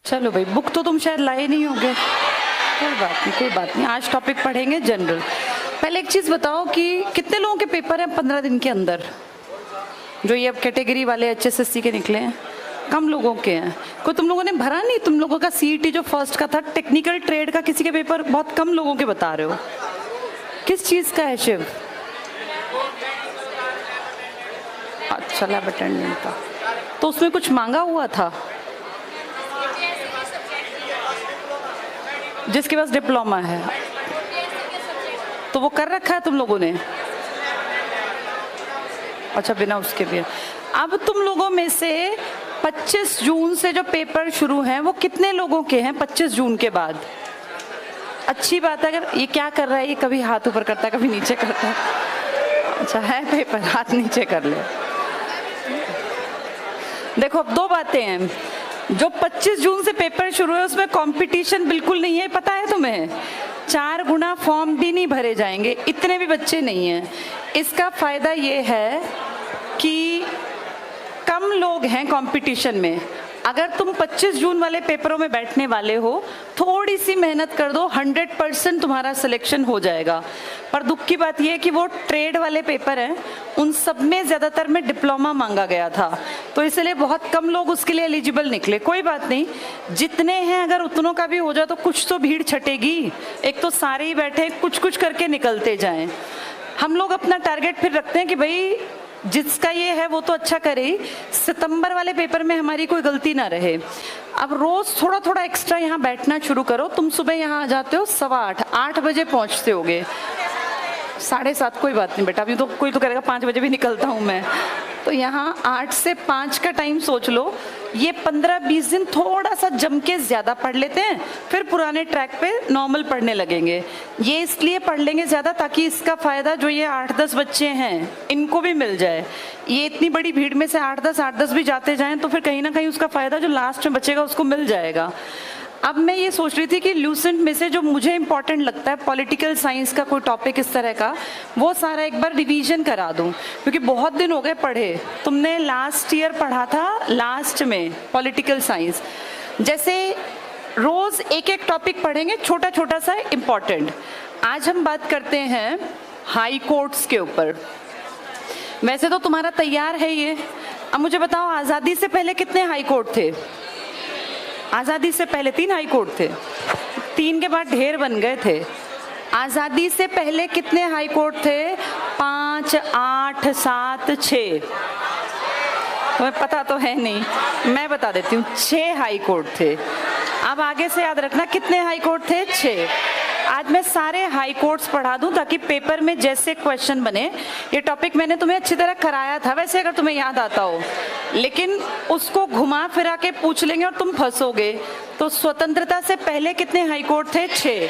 चलो भाई, बुक तो तुम शायद लाए नहीं होगे, कोई बात नहीं कोई बात नहीं। आज टॉपिक पढ़ेंगे जनरल। पहले एक चीज़ बताओ कि कितने लोगों के पेपर हैं 15 दिन के अंदर, जो ये अब कैटेगरी वाले HSSC के निकले हैं? कम लोगों के हैं। कोई तुम लोगों ने भरा नहीं? तुम लोगों का CET जो फर्स्ट का था, टेक्निकल ट्रेड का किसी के पेपर बहुत कम लोगों के बता रहे हो। किस चीज़ का है शिव? अच्छा, लैब अटेंडेंट का। तो उसमें कुछ मांगा हुआ था? जिसके पास डिप्लोमा है तो वो कर रखा है तुम लोगों ने? अच्छा, बिना उसके भी। अब तुम लोगों में से 25 जून से जो पेपर शुरू हैं वो कितने लोगों के हैं 25 जून के बाद? अच्छी बात है। अगर ये क्या कर रहा है, ये कभी हाथ ऊपर करता है कभी नीचे करता है। अच्छा है पेपर, हाथ नीचे कर ले। देखो, अब दो बातें हैं। जो 25 जून से पेपर शुरू है उसमें कंपटीशन बिल्कुल नहीं है, पता है तुम्हें? 4 गुना फॉर्म भी नहीं भरे जाएंगे, इतने भी बच्चे नहीं हैं। इसका फायदा ये है कि कम लोग हैं कंपटीशन में। अगर तुम 25 जून वाले पेपरों में बैठने वाले हो, थोड़ी सी मेहनत कर दो, 100% तुम्हारा सिलेक्शन हो जाएगा। पर दुख की बात यह है कि वो ट्रेड वाले पेपर हैं, उन सब में ज़्यादातर में डिप्लोमा मांगा गया था, तो इसलिए बहुत कम लोग उसके लिए एलिजिबल निकले। कोई बात नहीं, जितने हैं अगर उतनों का भी हो जाए तो कुछ तो भीड़ छटेगी। एक तो सारे ही बैठे, कुछ कुछ करके निकलते जाएं। हम लोग अपना टारगेट फिर रखते हैं कि भाई जिसका ये है वो तो अच्छा करे, सितंबर वाले पेपर में हमारी कोई गलती ना रहे। अब रोज थोड़ा थोड़ा एक्स्ट्रा यहाँ बैठना शुरू करो। तुम सुबह यहाँ आ जाते हो 8:15, 8 बजे पहुँचते होगे, 7:30, कोई बात नहीं बेटा, अभी तो कोई तो करेगा 5 बजे भी निकलता हूँ मैं, तो यहाँ 8 से 5 का टाइम सोच लो। ये 15-20 दिन थोड़ा सा जम के ज़्यादा पढ़ लेते हैं, फिर पुराने ट्रैक पे नॉर्मल पढ़ने लगेंगे। ये इसलिए पढ़ लेंगे ज़्यादा ताकि इसका फ़ायदा जो ये 8-10 बच्चे हैं इनको भी मिल जाए। ये इतनी बड़ी भीड़ में से 8-10 भी जाते जाएं तो फिर कहीं ना कहीं उसका फ़ायदा जो लास्ट में बचेगा उसको मिल जाएगा। अब मैं ये सोच रही थी कि ल्यूसेंट में से जो मुझे इंपॉर्टेंट लगता है पॉलिटिकल साइंस का कोई टॉपिक इस तरह का, वो सारा एक बार रिवीजन करा दूं, क्योंकि बहुत दिन हो गए पढ़े। तुमने लास्ट ईयर पढ़ा था लास्ट में पॉलिटिकल साइंस। जैसे रोज एक एक टॉपिक पढ़ेंगे, छोटा छोटा सा इंपॉर्टेंट। आज हम बात करते हैं हाई कोर्ट्स के ऊपर। वैसे तो तुम्हारा तैयार है ये। अब मुझे बताओ, आज़ादी से पहले कितने हाई कोर्ट थे? आज़ादी से पहले 3 हाई कोर्ट थे, 3 के बाद ढेर बन गए थे। आज़ादी से पहले कितने हाई कोर्ट थे? 5, 8, 7, 6। तुम्हें पता तो है नहीं, मैं बता देती हूँ, 6 हाई कोर्ट थे। अब आगे से याद रखना कितने हाई कोर्ट थे? 6। आज मैं सारे हाई कोर्ट्स पढ़ा दूं ताकि पेपर में जैसे क्वेश्चन बने। ये टॉपिक मैंने तुम्हें अच्छी तरह कराया था वैसे, अगर तुम्हें याद आता हो, लेकिन उसको घुमा फिरा के पूछ लेंगे और तुम फंसोगे। तो स्वतंत्रता से पहले कितने हाई कोर्ट थे? 6।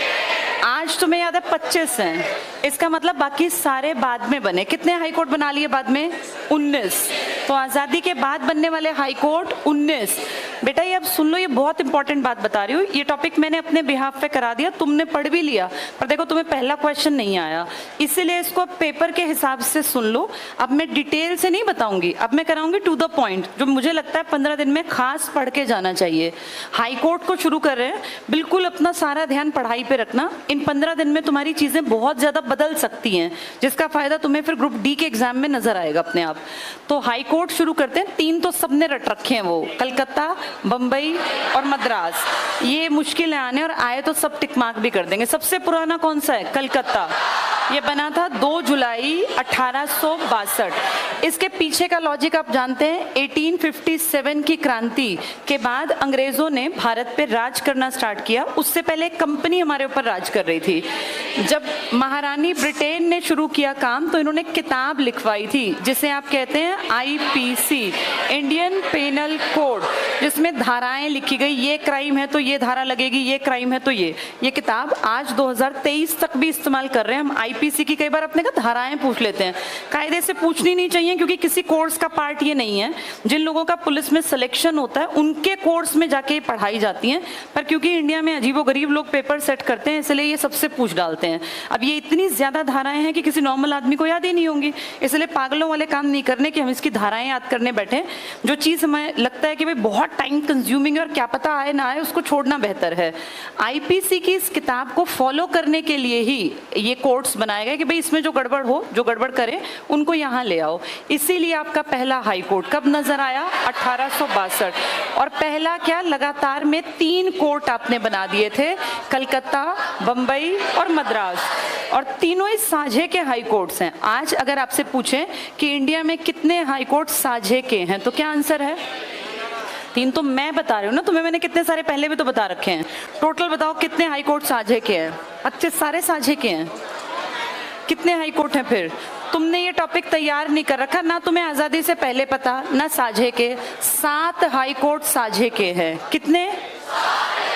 आज तुम्हें याद है 25 हैं, इसका मतलब बाकी सारे बाद में बने। कितने हाई कोर्ट बना लिए बाद में? 19। तो आज़ादी के बाद बनने वाले हाई कोर्ट 19। बेटा ये अब सुन लो, ये बहुत इंपॉर्टेंट बात बता रही हूँ। ये टॉपिक मैंने अपने बिहाफ पे करा दिया, तुमने पढ़ भी लिया, पर देखो तुम्हें पहला क्वेश्चन नहीं आया, इसीलिए इसको पेपर के हिसाब से सुन लो। अब मैं डिटेल से नहीं बताऊंगी, अब मैं कराऊंगी टू द पॉइंट, जो मुझे लगता है 15 दिन में खास पढ़ के जाना चाहिए। हाई कोर्ट को शुरू कर रहे हैं, बिल्कुल अपना सारा ध्यान पढ़ाई पे रखना। इन 15 दिन में तुम्हारी चीजें बहुत ज्यादा बदल सकती हैं, जिसका फायदा तुम्हें फिर ग्रुप डी के एग्जाम में नजर आएगा अपने आप। तो हाई कोर्ट शुरू करते हैं। 3 तो सबने रट रखे हैं, वो कलकत्ता, बंबई और मद्रास। ये मुश्किल है आने, और आए तो सब टिक मार्क भी कर देंगे। सबसे पुराना कौन सा है? कलकत्ता। ये बना था 2 जुलाई 1862। इसके पीछे का लॉजिक आप जानते हैं। 1857 की क्रांति के बाद अंग्रेजों ने भारत पे राज करना स्टार्ट किया। उससे पहले एक कंपनी हमारे ऊपर राज कर रही थी। जब महारानी ब्रिटेन ने शुरू किया काम, तो इन्होंने किताब लिखवाई थी जिसे आप कहते हैं IPC, इंडियन पेनल कोड, जिसमें धाराएं लिखी गई, ये क्राइम है तो ये धारा लगेगी, ये क्राइम है तो ये किताब आज 2023 तक भी इस्तेमाल कर रहे हैं हम। IPC की कई बार अपने का धाराएं पूछ लेते हैं, कायदे से पूछनी नहीं चाहिए क्योंकि किसी कोर्स का पार्ट ये नहीं है। जिन लोगों का पुलिस में सिलेक्शन होता है उनके कोर्स में जाके पढ़ाई जाती हैं, पर क्योंकि इंडिया में अजीबोगरीब लोग पेपर सेट करते हैं इसलिए ये सबसे पूछ डालते हैं। अब ये इतनी ज्यादा धाराएं हैं कि किसी नॉर्मल आदमी को याद ही नहीं होंगी, इसलिए पागलों वाले काम नहीं करने कि हम इसकी धाराएं याद करने बैठे। जो चीज हमें लगता है कि भाई बहुत बहुत टाइम कंज्यूमिंग है और क्या पता आए ना आए, उसको छोड़ना बेहतर है। आईपीसी की इस किताब को फॉलो करने के लिए ही ये कोर्ट्स बनाए गए कि भाई इसमें जो गड़बड़ हो, जो गड़बड़ करे उनको यहाँ ले आओ। इसीलिए आपका पहला हाई कोर्ट कब नजर आया? 1862। और पहला क्या, लगातार में 3 कोर्ट आपने बना दिए थे, कलकत्ता, बंबई और मद्रास, और तीनों ही साझे के हाई कोर्ट्स हैं। आज अगर आपसे पूछें कि इंडिया में कितने हाई कोर्ट साझे के हैं तो क्या आंसर है? 3 तो मैं बता रही हूँ ना तुम्हें, मैंने कितने सारे पहले भी तो बता रखे हैं। टोटल बताओ कितने हाई कोर्ट साझे के हैं? 25 सारे साझे के हैं। कितने हाई कोर्ट हैं फिर? तुमने ये टॉपिक तैयार नहीं कर रखा, ना तुम्हें आजादी से पहले पता ना साझे के। 7 हाई कोर्ट साझे के हैं। कितने?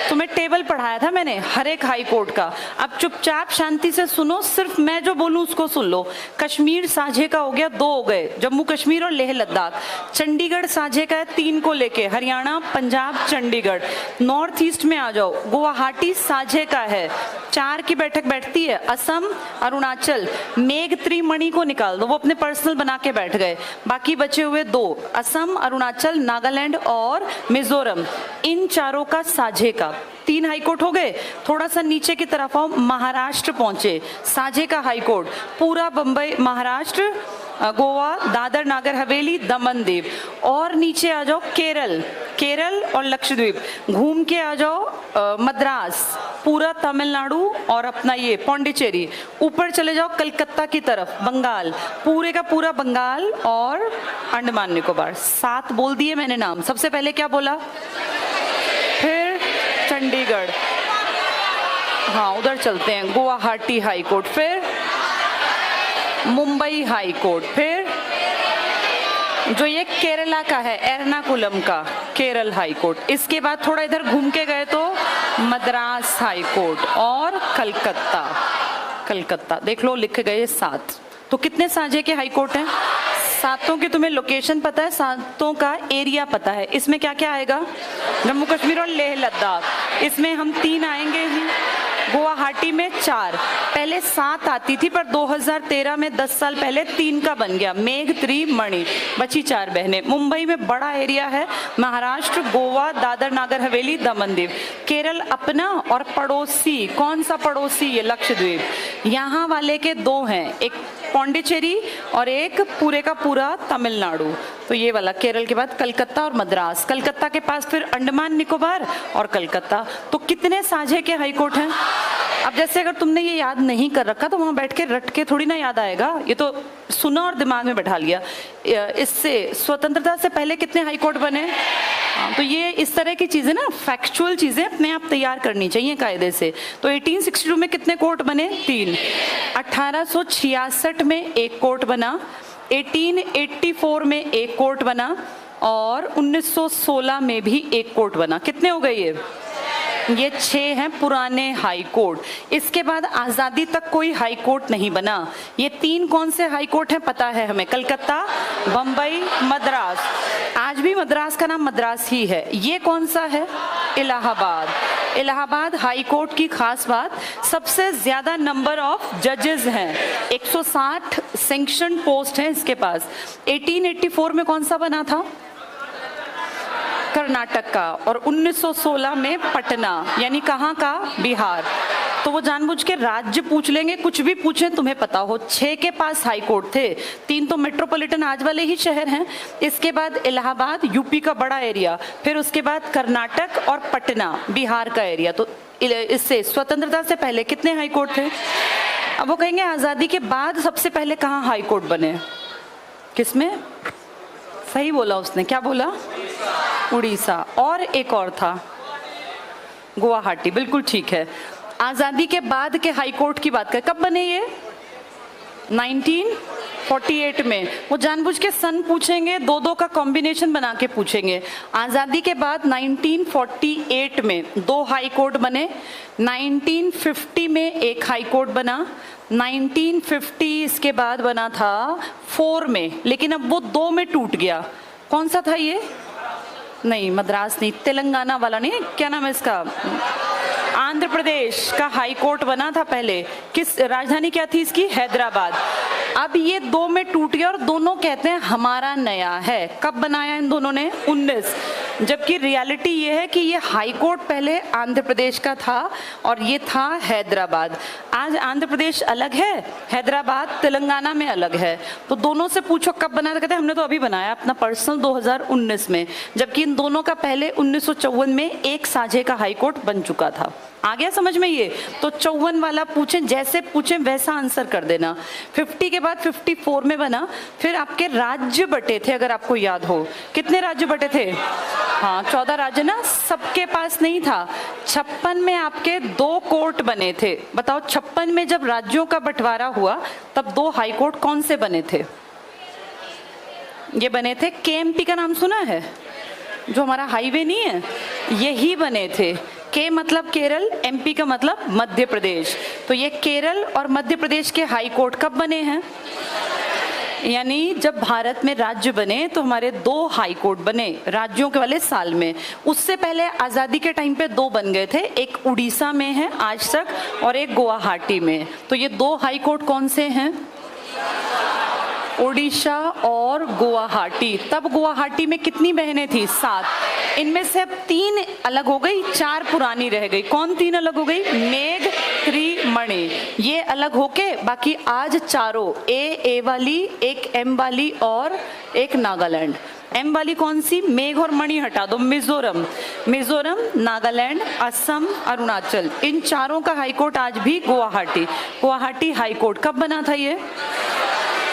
तुम्हें टेबल पढ़ाया था मैंने हर एक हाई कोर्ट का। अब चुपचाप शांति से सुनो, सिर्फ मैं जो बोलूं उसको सुन लो। कश्मीर साझे का हो गया, 2 हो गए, जम्मू कश्मीर और लेह लद्दाख। चंडीगढ़ साझे का है 3 को लेके, हरियाणा, पंजाब, चंडीगढ़। नॉर्थ ईस्ट में आ जाओ, गुवाहाटी साझे का है, 4 की बैठक बैठती है, असम, अरुणाचल। मेघ त्रिमणि को निकाल दो, वो अपने पर्सनल बना के बैठ गए। बाकी बचे हुए 2, असम, अरुणाचल, नागालैंड और मिजोरम। इन चारों का साझे का 3 हाई कोर्ट हो गए। थोड़ा सा नीचे की तरफ आओ, महाराष्ट्र पहुंचे, साझे का हाई कोर्ट पूरा बंबई, महाराष्ट्र, गोवा, दादर नागर हवेली, दमन दीव। और नीचे आ जाओ केरल, केरल और लक्षद्वीप। घूम के आ जाओ मद्रास, पूरा तमिलनाडु और अपना ये पौंडीचेरी। ऊपर चले जाओ कलकत्ता की तरफ, बंगाल, पूरे का पूरा बंगाल और अंडमान निकोबार। 7 बोल दिए मैंने नाम। सबसे पहले क्या बोला? फिर चंडीगढ़, हाँ उधर चलते हैं, गुवाहाटी हाई कोर्ट, फिर मुंबई हाई कोर्ट, फिर जो ये केरला का है एर्नाकुलम का केरल हाई कोर्ट। इसके बाद थोड़ा इधर घूम के गए तो मद्रास हाई कोर्ट और कलकत्ता। कलकत्ता देख लो, लिख गए 7। तो कितने साझे के हाई कोर्ट हैं? 7 की तुम्हें लोकेशन पता है, 7 का एरिया पता है। इसमें क्या क्या आएगा? जम्मू कश्मीर और लेह लद्दाख। इसमें हम 3 आएंगे ही। गुवाहाटी में 4, पहले 7 आती थी पर 2013 में 10 साल पहले 3 का बन गया, मेघ त्रिमणि, बची 4 बहनें। मुंबई में बड़ा एरिया है, महाराष्ट्र, गोवा, दादर नागर हवेली, दमन दीव। केरल अपना और पड़ोसी, कौन सा पड़ोसी? ये लक्षद्वीप। यहाँ वाले के 2 हैं, एक पौंडीचेरी और एक पूरे का पूरा तमिलनाडु। तो ये वाला केरल के बाद कलकत्ता और मद्रास। कलकत्ता के पास फिर अंडमान निकोबार और कलकत्ता। तो कितने साझे के हाई कोर्ट हैं? अब जैसे अगर तुमने ये याद नहीं कर रखा तो वहां बैठ के रट के थोड़ी ना याद आएगा, ये तो सुना और दिमाग में बैठा लिया। इससे स्वतंत्रता से पहले कितने हाई कोर्ट बने? तो ये इस तरह की चीजें ना, फैक्चुअल चीजें अपने आप तैयार करनी चाहिए कायदे से। तो 1862 में कितने कोर्ट बने? 3। 1866 में 1 कोर्ट बना, 1884 में 1 कोर्ट बना और 1916 में भी 1 कोर्ट बना। कितने हो गए ये 6 हैं पुराने हाई कोर्ट। इसके बाद आजादी तक कोई हाई कोर्ट नहीं बना। ये 3 कौन से हाई कोर्ट हैं पता है हमें? कलकत्ता, बंबई, मद्रास। आज भी मद्रास का नाम मद्रास ही है। ये कौन सा है? इलाहाबाद। इलाहाबाद हाई कोर्ट की खास बात, सबसे ज्यादा नंबर ऑफ जजेस हैं, 160 सैंक्शन पोस्ट हैं इसके पास। 1884 में कौन सा बना था? कर्नाटक का। और 1916 में पटना, यानी कहाँ का? बिहार। तो वो जानबूझ के राज्य पूछ लेंगे, कुछ भी पूछें तुम्हें पता हो। 6 के पास हाई कोर्ट थे, 3 तो मेट्रोपॉलिटन आज वाले ही शहर हैं। इसके बाद इलाहाबाद, यूपी का बड़ा एरिया, फिर उसके बाद कर्नाटक और पटना, बिहार का एरिया। तो इससे स्वतंत्रता से पहले कितने हाई कोर्ट थे? अब वो कहेंगे आजादी के बाद सबसे पहले कहाँ हाई कोर्ट बने? किसमें? सही बोला उसने, क्या बोला? उड़ीसा। और एक और था गुवाहाटी, बिल्कुल ठीक है। आजादी के बाद के हाई कोर्ट की बात करें, कब बने ये? 1948 में। वो जानबूझ के सन पूछेंगे, 2-2 का कॉम्बिनेशन बना के पूछेंगे। आजादी के बाद 1948 में 2 हाई कोर्ट बने, 1950 में 1 हाई कोर्ट बना, 1950 इसके बाद बना था 4 में, लेकिन अब वो 2 में टूट गया। कौन सा था ये? नहीं, मद्रास नहीं, तेलंगाना वाला नहीं, क्या नाम है इसका? आंध्र प्रदेश का हाई कोर्ट बना था पहले। किस राजधानी क्या थी इसकी? हैदराबाद। अब ये 2 में टूट गया और दोनों कहते हैं हमारा नया है। कब बनाया इन दोनों ने? 19 जबकि रियलिटी ये है कि ये हाई कोर्ट पहले आंध्र प्रदेश का था और ये था हैदराबाद। आज आंध्र प्रदेश अलग है, हैदराबाद तेलंगाना में अलग है। तो दोनों से पूछो कब बना, कहते हैं हमने तो अभी बनाया अपना पर्सनल 2019 में, जबकि इन दोनों का पहले 1954 में एक साझे का हाई कोर्ट बन चुका था। आ गया समझ में ये? तो 54 वाला पूछें, जैसे पूछें वैसा आंसर कर देना। 50 के बाद 54 में बना। फिर आपके राज्य बटे थे, अगर आपको याद हो, कितने राज्य बटे थे? हाँ 14 राज्य ना, सबके पास नहीं था। 56 में आपके 2 कोर्ट बने थे। बताओ 56 में जब राज्यों का बंटवारा हुआ तब 2 हाई कोर्ट कौन से बने थे? ये बने थे, केएमपी का नाम सुना है? जो हमारा हाईवे नहीं है, यही बने थे। के मतलब केरल, एमपी का मतलब मध्य प्रदेश। तो ये केरल और मध्य प्रदेश के हाई कोर्ट कब बने हैं? यानी जब भारत में राज्य बने तो हमारे 2 हाई कोर्ट बने राज्यों के वाले साल में। उससे पहले आज़ादी के टाइम पे 2 बन गए थे, एक उड़ीसा में है आज तक और एक गुवाहाटी में। तो ये 2 हाई कोर्ट कौन से हैं? उड़ीसा और गुवाहाटी। तब गुवाहाटी में कितनी बहनें थी? 7। इनमें से अब 3 अलग हो गई, 4 पुरानी रह गई। कौन 3 अलग हो गई? मेघ, त्रिमणि, ये अलग होके बाकी आज चारों, ए वाली, एक एम वाली और एक नागालैंड। एम वाली कौन सी? मेघ और मणि हटा दो, मिजोरम, नागालैंड, असम, अरुणाचल। इन चारों का हाईकोर्ट आज भी गुवाहाटी हाईकोर्ट कब बना था ये?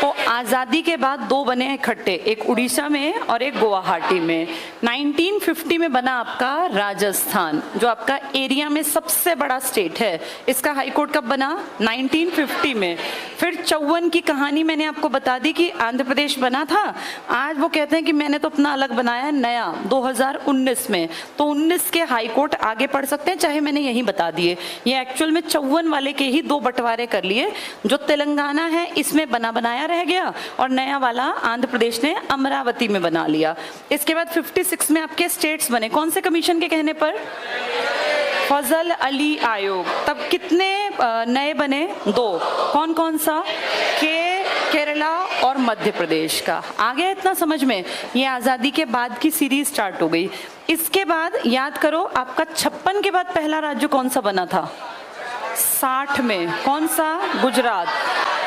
तो आज़ादी के बाद 2 बने इकट्ठे, एक उड़ीसा में और एक गुवाहाटी में। 1950 में बना आपका राजस्थान, जो आपका एरिया में सबसे बड़ा स्टेट है। इसका हाई कोर्ट कब बना? 1950 में। फिर 54 की कहानी मैंने आपको बता दी कि आंध्र प्रदेश बना था। आज वो कहते हैं कि मैंने तो अपना अलग बनाया है नया 2019 में। तो 19 के हाई कोर्ट आगे पढ़ सकते हैं, चाहे मैंने यही बता दिए। ये एक्चुअल में 54 वाले के ही 2 बंटवारे कर लिए। जो तेलंगाना है इसमें बनाया रह गया और नया वाला आंध्र प्रदेश ने अमरावती में बना लिया। इसके बाद 56 में आपके स्टेट्स बने। कौन से कमीशन के कहने पर? फजल अली आयोग। तब कितने नए बने? 2। कौन कौन सा? केरला और मध्य प्रदेश का। आ गया इतना समझ में? ये आज़ादी के बाद की सीरीज स्टार्ट हो गई। इसके बाद याद करो, आपका 56 के बाद पहला राज्य कौन सा बना था? 60 में। कौन सा? गुजरात।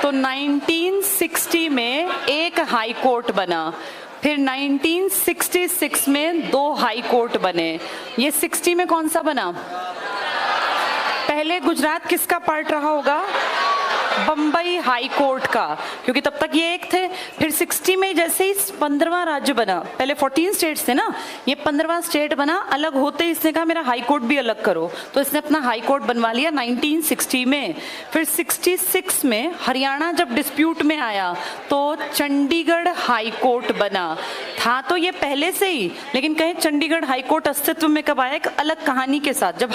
तो 1960 में एक हाई कोर्ट बना। फिर 1966 में 2 हाई कोर्ट बने। ये 60 में कौन सा बना? पहले गुजरात किसका पार्ट रहा होगा? बम्बई हाई कोर्ट का, क्योंकि तब तक ये एक थे। फिर 60 में जैसे ही 15वां राज्य बना, पहले 14 स्टेट्स थे ना, ये 15वां स्टेट बना। अलग होते ही इसने कहा मेरा हाई कोर्ट भी अलग करो, तो इसने अपना हाई कोर्ट बनवा लिया 1960 में। फिर 66 में हरियाणा जब डिस्प्यूट में आया तो चंडीगढ़ हाई कोर्ट बना। था तो ये पहले से ही, लेकिन कहें चंडीगढ़ हाई कोर्ट अस्तित्व में कब आया? एक अलग कहानी के साथ। जब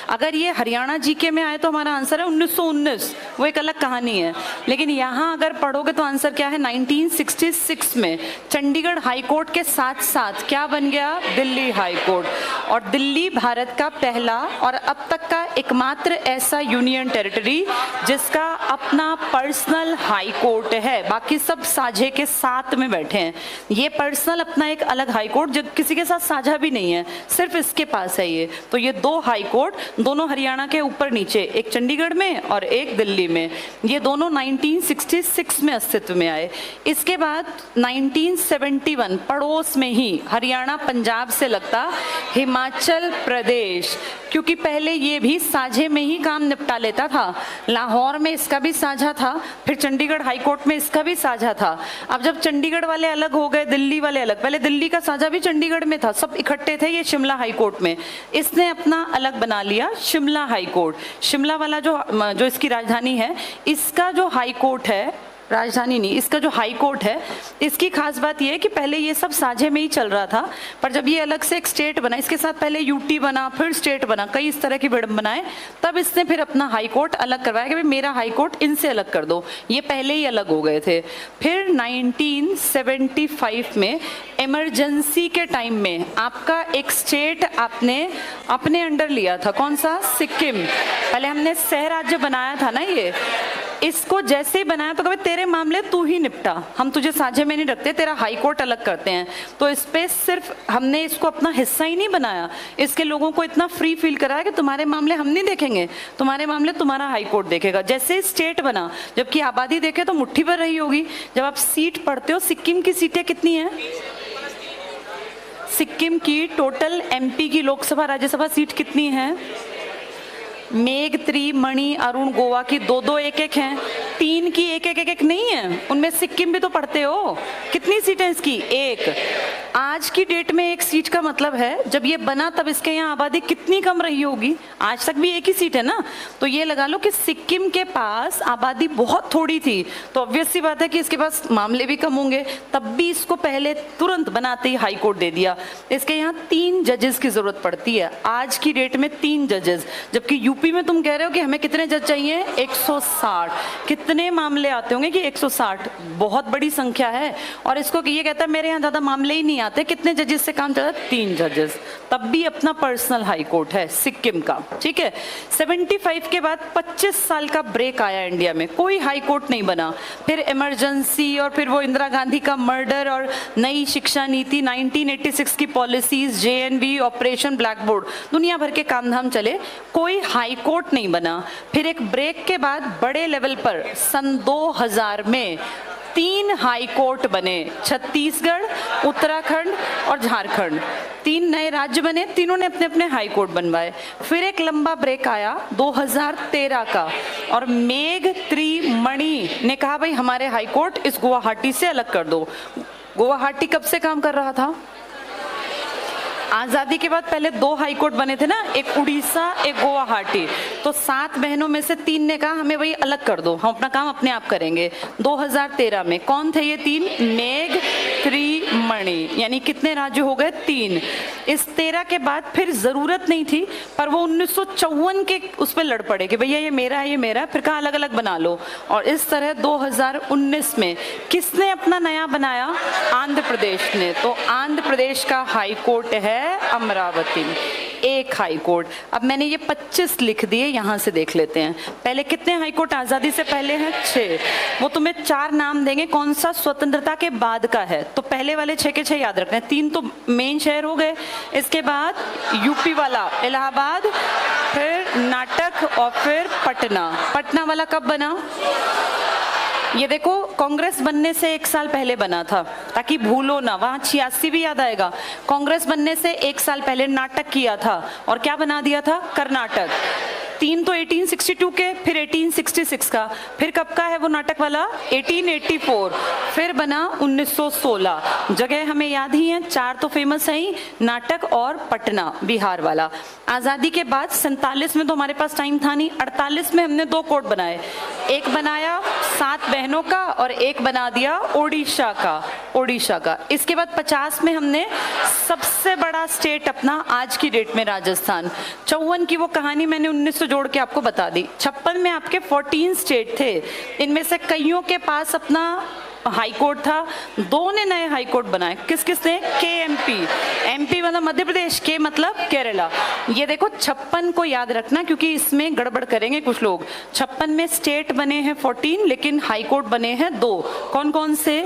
अगर ये हरियाणा जीके में आए तो हमारा आंसर है 1919, वो एक अलग कहानी है। लेकिन यहाँ अगर पढ़ोगे तो आंसर क्या है? 1966 में चंडीगढ़ हाई कोर्ट के साथ साथ क्या बन गया? Delhi high court. और दिल्ली भारत का पहला और अब तक का एकमात्र ऐसा यूनियन टेरिटरी जिसका अपना पर्सनल हाई कोर्ट है। बाकी सब साझे के साथ में बैठे हैं। ये पर्सनल अपना एक अलग हाई कोर्ट जो किसी के साथ साझा भी नहीं है, सिर्फ इसके पास है ये। तो ये 2 हाई कोर्ट, दोनों हरियाणा के ऊपर नीचे, एक चंडीगढ़ में और एक दिल्ली में। ये दोनों 1966 में अस्तित्व में आए। इसके बाद 1971 पड़ोस में ही हरियाणा पंजाब से लगता हिमाचल प्रदेश, क्योंकि पहले ये भी साझे में ही काम निपटा लेता था। लाहौर में इसका भी साझा था, फिर चंडीगढ़ हाई कोर्ट में इसका भी साझा था। अब जब चंडीगढ़ वाले अलग हो गए, दिल्ली वाले अलग, पहले दिल्ली का साझा भी चंडीगढ़ में था, सब इकट्ठे थे ये शिमला हाई कोर्ट में। इसने अपना अलग बना लिया शिमला हाई कोर्ट। शिमला वाला जो इसकी राजधानी है, इसका जो हाई कोर्ट है, राजधानी नहीं, इसका जो हाई कोर्ट है, इसकी खास बात यह है कि पहले ये सब साझे में ही चल रहा था, पर जब ये अलग से एक स्टेट बना, इसके साथ पहले यूटी बना, फिर स्टेट बना, कई इस तरह की विडम्बनाएं बनाए, तब इसने फिर अपना हाई कोर्ट अलग करवाया कि भाई मेरा हाई कोर्ट इनसे अलग कर दो। ये पहले ही अलग हो गए थे। फिर 1975 में इमरजेंसी के टाइम में आपका एक स्टेट आपने अपने अंडर लिया था। कौन सा? सिक्किम। पहले हमने सह राज्य बनाया था ना ये, इसको जैसे ही बनाया तो कभी तेरे मामले तू ही निपटा, हम तुझे साझे में नहीं रखते, तेरा हाई कोर्ट अलग करते हैं। तो इस पे सिर्फ हमने इसको अपना हिस्सा ही नहीं बनाया, इसके लोगों को इतना फ्री फील कराया कि तुम्हारे मामले हम नहीं देखेंगे, तुम्हारे मामले तुम्हारा हाई कोर्ट देखेगा। जैसे स्टेट बना, जबकि आबादी देखे तो मुट्ठी भर रही होगी। जब आप सीट पढ़ते हो, सिक्किम की सीटें कितनी हैं? सिक्किम की टोटल एमपी की लोकसभा राज्यसभा सीट कितनी है? मेघ, त्रि, मणि, अरुण, गोवा की दो दो एक एक हैं, 3 की एक एक एक एक नहीं है, उनमें सिक्किम भी तो पढ़ते हो। कितनी सीटें इसकी? 1। आज की डेट में 1 सीट का मतलब है जब ये बना तब इसके यहाँ आबादी कितनी कम रही होगी? आज तक भी 1 ही सीट है ना। तो ये लगा लो कि सिक्किम के पास आबादी बहुत थोड़ी थी, तो ऑब्वियस सी बात है कि इसके पास मामले भी कम होंगे, तब भी इसको पहले तुरंत बनाते ही हाई कोर्ट दे दिया। इसके यहाँ 3 जजेस की जरूरत पड़ती है आज की डेट में, 3 जजेस, जबकि यूपी में तुम कह रहे हो कि हमें कितने जज चाहिए? 160। कितने मामले आते होंगे कि 160? बहुत बड़ी संख्या है। और इसको ये कहता है मेरे यहाँ ज्यादा मामले ही नहीं आते, कितने जजेस से काम चलता है? 3 जजेस। तब भी अपना पर्सनल हाई कोर्ट है सिक्किम का, ठीक है। 75 के बाद 25 साल का ब्रेक आया इंडिया में, कोई हाई कोर्ट नहीं बना। फिर इमरजेंसी और फिर वो इंदिरा गांधी का मर्डर और नई शिक्षा नीति, 1986 की policies, JNV, operation black board, दुनिया भर के काम धाम चले, कोई हाई कोर्ट नहीं बना। फिर एक ब्रेक के बाद बड़े लेवल पर सन 2000 में 3 हाई कोर्ट बने, छत्तीसगढ़, उत्तराखंड और झारखंड। 3 नए राज्य बने, तीनों ने अपने अपने हाई कोर्ट बनवाए। फिर एक लंबा ब्रेक आया 2013 का, और मेघ, त्रि, मणि ने कहा भाई हमारे हाई कोर्ट इस गुवाहाटी से अलग कर दो। गुवाहाटी कब से काम कर रहा था? आजादी के बाद पहले 2 हाई कोर्ट बने थे ना, एक उड़ीसा, एक गुवाहाटी। तो 7 बहनों में से 3 ने कहा हमें वही अलग कर दो, हम अपना काम अपने आप करेंगे। 2013 में कौन थे ये 3? मेघ, त्रि, मणि। यानी कितने राज्य हो गए? 3। इस 13 के बाद फिर जरूरत नहीं थी, पर वो 1954 के उस पर लड़ पड़े कि भैया ये मेरा है, ये मेरा, फिर कहा अलग अलग बना लो। और इस तरह 2019 में किसने अपना नया बनाया? आंध्र प्रदेश ने। तो आंध्र प्रदेश का हाई कोर्ट है अमरावती, 1 हाई कोर्ट। अब मैंने ये 25 लिख दिए, यहां से देख लेते हैं। पहले कितने हाई कोर्ट आजादी से पहले हैं? 6। वो तुम्हें 4 नाम देंगे, कौन सा स्वतंत्रता के बाद का है। तो पहले वाले 6 के 6 याद रखना है। 3 तो मेन शहर हो गए, इसके बाद यूपी वाला इलाहाबाद, फिर नाटक और फिर पटना। पटना वाला कब बना? ये देखो, कांग्रेस बनने से 1 साल पहले बना था, ताकि भूलो ना, वहां 86 भी याद आएगा। कांग्रेस बनने से 1 साल पहले नाटक किया था, और क्या बना दिया था? कर्नाटक। 3 तो 1862 के, फिर 1866 का, फिर कब का है वो नाटक वाला? 1884, फिर बना 1916। जगह हमें याद ही है, 4 तो फेमस है ही, नाटक और पटना बिहार वाला। आजादी के बाद 47 में तो हमारे पास टाइम था नहीं, 48 में हमने 2 कोर्ट बनाए। एक बनाया 7 बहनों का और एक बना दिया ओडिशा का। इसके बाद 50 में हमने सबसे बड़ा स्टेट अपना आज की डेट में राजस्थान। 54 की वो कहानी मैंने 19 से जोड़ के आपको बता दी। 56 में आपके 14 स्टेट थे, इनमें से कईयों के पास अपना हाई कोर्ट था। 2 ने नए हाई कोर्ट बनाए, किस किस ने? KMP, MP मतलब मध्य प्रदेश, के मतलब केरला। ये देखो 56 को याद रखना, क्योंकि इसमें गड़बड़ करेंगे कुछ लोग। 56 में स्टेट बने हैं 14, लेकिन हाई कोर्ट बने हैं 2। कौन कौन से?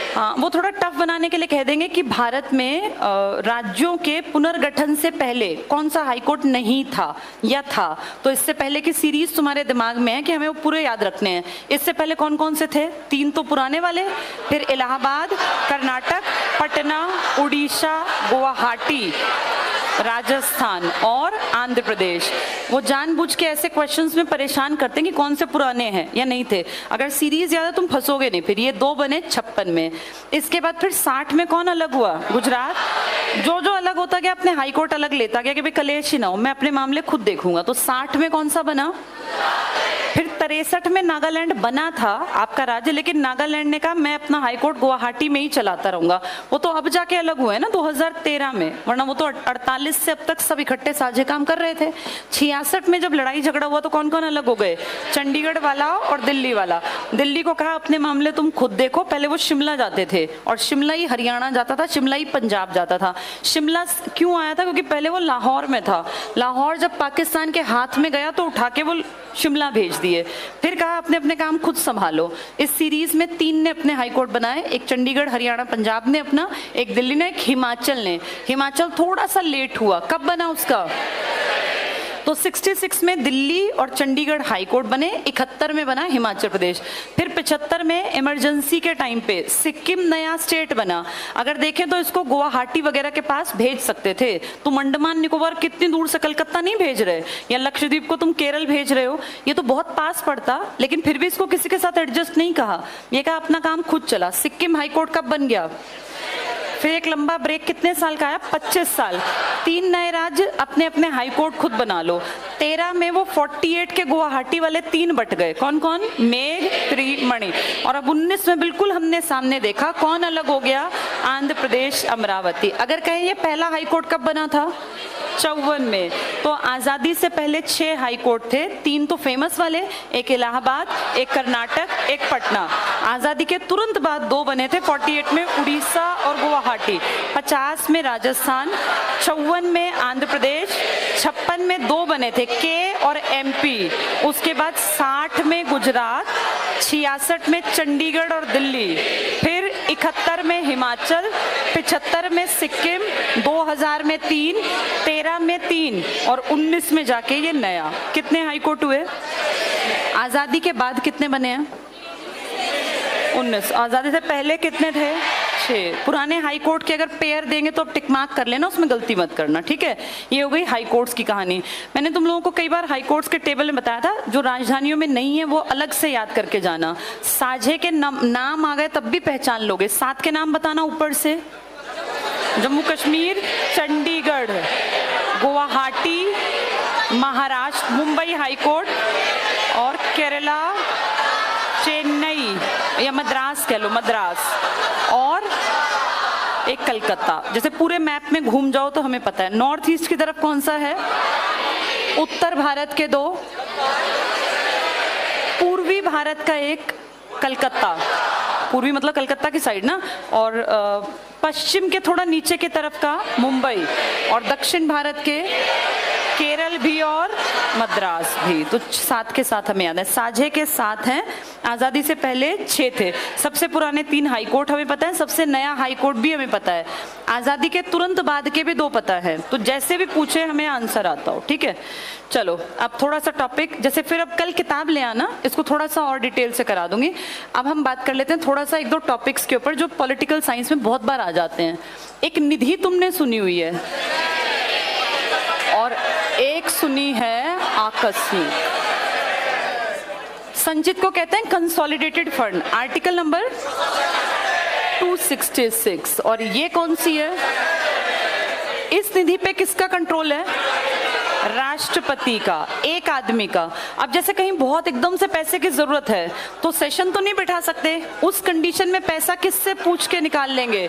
हाँ, वो थोड़ा टफ बनाने के लिए कह देंगे कि भारत में राज्यों के पुनर्गठन से पहले कौन सा हाई कोर्ट नहीं था या था। तो इससे पहले की सीरीज तुम्हारे दिमाग में है कि हमें वो पूरे याद रखने हैं। इससे पहले कौन कौन से थे? 3 तो पुराने वाले, फिर इलाहाबाद, कर्नाटक, पटना, उड़ीसा, गुवाहाटी, राजस्थान और आंध्र प्रदेश। वो जानबूझ के ऐसे क्वेश्चंस में परेशान करते हैं कि कौन से पुराने हैं या नहीं थे। अगर सीरीज याद है तुम फंसोगे नहीं। फिर ये 2 बने 56 में। इसके बाद फिर 60 में कौन अलग हुआ? गुजरात। जो जो अलग होता गया अपने हाई कोर्ट अलग लेता गया कि भाई कलेश ही ना हो, मैं अपने मामले खुद देखूंगा। तो 60 में कौन सा बना? फिर 63 में नागालैंड बना था आपका राज्य, लेकिन नागालैंड ने कहा मैं अपना हाई कोर्ट गुवाहाटी में ही चलाता रहूंगा। वो तो अब जाके अलग हुए ना 2013 में, वरना वो तो 48 से अब तक सब इकट्ठे साझे काम कर रहे थे। 66 में जब लड़ाई झगड़ा हुआ तो कौन कौन अलग हो गए? चंडीगढ़ वाला और दिल्ली वाला। दिल्ली को कहा अपने मामले तुम खुद देखो, पहले वो शिमला जाते थे और शिमला ही हरियाणा जाता था, शिमला ही पंजाब जाता था। शिमला क्यों आया था? क्योंकि पहले वो लाहौर में था, लाहौर जब पाकिस्तान के हाथ में गया तो उठा के वो शिमला भेज दिए। फिर कहा अपने अपने काम खुद संभालो। इस सीरीज में 3 ने अपने हाईकोर्ट बनाए, एक चंडीगढ़ हरियाणा पंजाब ने अपना, एक दिल्ली ने, एक हिमाचल ने। हिमाचल थोड़ा सा लेट हुआ, कब बना उसका? तो 66 में दिल्ली और चंडीगढ़ हाई कोर्ट बने, 71 में बना हिमाचल प्रदेश। फिर 75 में इमरजेंसी के टाइम पे सिक्किम नया स्टेट बना। अगर देखें तो इसको गुवाहाटी वगैरह के पास भेज सकते थे। तुम अंडमान निकोबार कितनी दूर से कलकत्ता नहीं भेज रहे, या लक्षद्वीप को तुम केरल भेज रहे हो, ये तो बहुत पास पड़ता, लेकिन फिर भी इसको किसी के साथ एडजस्ट नहीं कहा, ये कहा अपना काम खुद चला। सिक्किम हाई कोर्ट कब बन गया? फिर एक लंबा ब्रेक कितने साल का आया? 25 साल। 3 नए राज्य अपने अपने हाई कोर्ट खुद बना लो। 13 में वो 48 के गुवाहाटी वाले 3 बट गए। कौन कौन? मेघ, त्रिमणि। और अब 19 में बिल्कुल हमने सामने देखा कौन अलग हो गया? आंध्र प्रदेश, अमरावती। अगर कहें ये पहला हाई कोर्ट कब बना था? 54 में। तो आजादी से पहले 6 हाई कोर्ट थे, 3 तो फेमस वाले, एक इलाहाबाद, एक कर्नाटक, एक पटना। आजादी के तुरंत बाद 2 बने थे, 48 में उड़ीसा और गुवाहाटी, 50 में राजस्थान, 54 में आंध्र प्रदेश, 56 में 2 बने थे, के और एमपी। उसके बाद 60 में गुजरात, 66 में चंडीगढ़ और दिल्ली, फिर 71 में हिमाचल, 75 में सिक्किम, 2000 में 3, 13 में 3 और 19 में जाके ये नया। कितने हाई कोर्ट हुए? आजादी के बाद कितने बने हैं? 19। आजादी से पहले कितने थे? 6। पुराने हाई कोर्ट के अगर पेयर देंगे तो अब टिक मार्क कर लेना, उसमें गलती मत करना, ठीक है? ये हो गई हाई कोर्ट्स की कहानी। मैंने तुम लोगों को कई बार हाई कोर्ट्स के टेबल में बताया था, जो राजधानियों में नहीं है वो अलग से याद करके जाना। साझे के नाम आ गए तब भी पहचान लोगे। 7 के नाम बताना ऊपर से। जम्मू कश्मीर, चंडीगढ़, गुवाहाटी, महाराष्ट्र, मुंबई हाई कोर्ट, और केरला, चेन्नई या मद्रास कह लो, मद्रास, और एक कलकत्ता। जैसे पूरे मैप में घूम जाओ तो हमें पता है। नॉर्थ ईस्ट की तरफ कौन सा है? उत्तर भारत के 2, पूर्वी भारत का एक, कलकत्ता, पूर्वी मतलब कलकत्ता की साइड ना, और पश्चिम के थोड़ा नीचे की तरफ का मुंबई, और दक्षिण भारत के केरल भी और मद्रास भी। तो 7 के साथ हमें याद है। साझे के 7 हैं, आजादी से पहले 6 थे। सबसे पुराने 3 हाई कोर्ट हमें पता है, सबसे नया हाई कोर्ट भी हमें पता है, आजादी के तुरंत बाद के भी 2 पता है। तो जैसे भी पूछे हमें आंसर आता हो, ठीक है? चलो अब थोड़ा सा टॉपिक, जैसे फिर अब कल किताब ले आना, इसको थोड़ा सा और डिटेल से करा दूंगी। अब हम बात कर लेते हैं थोड़ा सा 1-2 टॉपिक्स के ऊपर जो पॉलिटिकल साइंस में बहुत बार आ जाते हैं। एक निधि तुमने सुनी हुई है, और एक सुनी है आकस्मिक। संचित को कहते हैं कंसोलिडेटेड फंड, आर्टिकल नंबर 266। और ये कौन सी है? इस निधि पे किसका कंट्रोल है? राष्ट्रपति का, एक आदमी का। अब जैसे कहीं बहुत एकदम से पैसे की जरूरत है तो सेशन तो नहीं बिठा सकते, उस कंडीशन में पैसा किससे पूछ के निकाल लेंगे?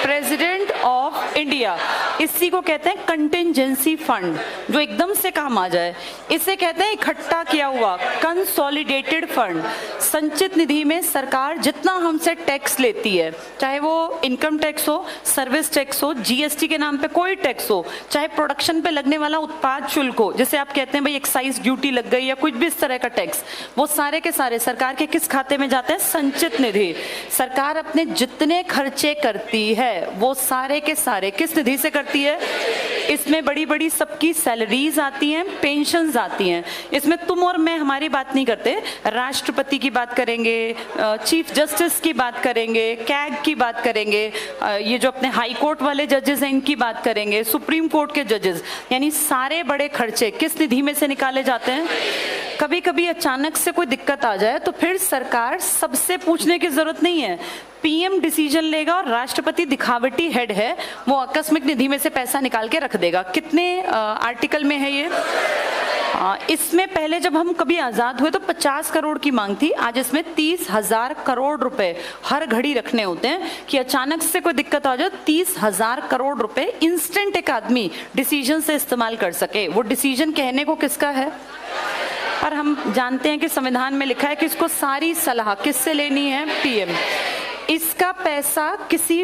President of India. इसी को कहते हैं कंटिंजेंसी फंड, जो एकदम से काम आ जाए। इसे कहते हैं इकट्ठा किया हुआ, कंसोलिडेटेड फंड। संचित निधि में सरकार जितना हमसे टैक्स लेती है, चाहे वो इनकम टैक्स हो, सर्विस टैक्स हो, जीएसटी के नाम पे कोई टैक्स हो, चाहे प्रोडक्शन पे लगने वाला उत्पाद शुल्क हो, जैसे आप कहते हैं भाई एक्साइज ड्यूटी लग गई या कुछ भी इस तरह का टैक्स, वो सारे के सारे सरकार के किस खाते में जाते हैं? संचित निधि। सरकार अपने जितने खर्चे करती है वो सारे के सारे किस निधि से करती है? इसमें बड़ी बड़ी सबकी सैलरीज आती हैं, पेंशन्स आती हैं। इसमें तुम और मैं हमारी बात नहीं करते, राष्ट्रपति की बात करेंगे, चीफ जस्टिस की बात करेंगे, कैग की बात करेंगे, ये जो अपने हाई कोर्ट वाले जजेस हैं इनकी बात करेंगे, सुप्रीम कोर्ट के जजेस, यानी सारे बड़े खर्चे किस निधि में से निकाले जाते हैं? कभी कभी अचानक से कोई दिक्कत आ जाए तो फिर सरकार सबसे पूछने की जरूरत नहीं है, पीएम डिसीजन लेगा और राष्ट्रपति दिखावटी हेड है, वो आकस्मिक निधि में से पैसा निकाल के रख देगा। कितने आर्टिकल में है ये? इसमें पहले जब हम कभी आजाद हुए तो 50 करोड़ की मांग थी, आज इसमें 30,000 करोड़ रुपए हर घड़ी रखने होते हैं कि अचानक से कोई दिक्कत आ जाए, 30,000 करोड़ रुपए इंस्टेंट एक आदमी डिसीजन से इस्तेमाल कर सके। वो डिसीजन कहने को किसका है? पर हम जानते हैं कि संविधान में लिखा है कि इसको सारी सलाह किससे लेनी है? पीएम। इसका पैसा किसी